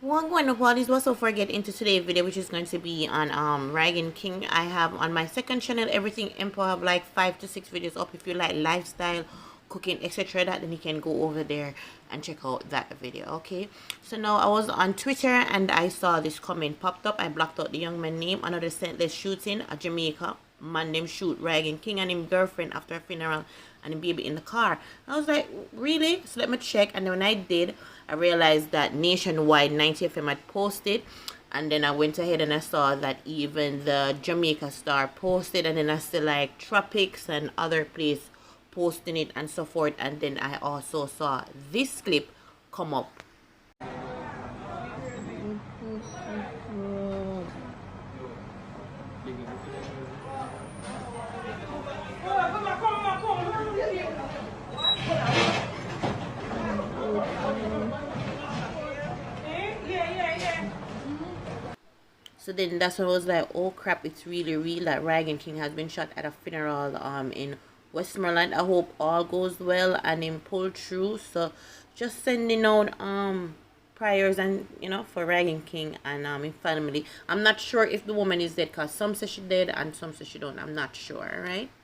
One going up, all this was so forget into today's video, which is going to be on Rygin King. I have on my second channel Everything Empo, have like 5 to 6 videos up. If you like lifestyle, cooking, etc., that then you can go over there and check out that video. Okay, so now I was on Twitter and I saw this comment popped up. I blocked out the young man name. Another senseless shooting at Jamaica. Man named shoot Rygin King and him girlfriend after a funeral and him baby in the car. I was like, really? So let me check. And then when I did, I realized that Nationwide 90FM had posted. And then I went ahead and I saw that even the Jamaica Star posted. And then I see like Tropics and other place posting it and so forth. And then I also saw this clip come up. So then that's when I was like, oh crap, it's really real that Rygin King has been shot at a funeral in Westmoreland. I hope all goes well and him pull through. So just sending out prayers and for Rygin King and his family. I'm not sure if the woman is dead because some say she dead and some say she don't. I'm not sure, right?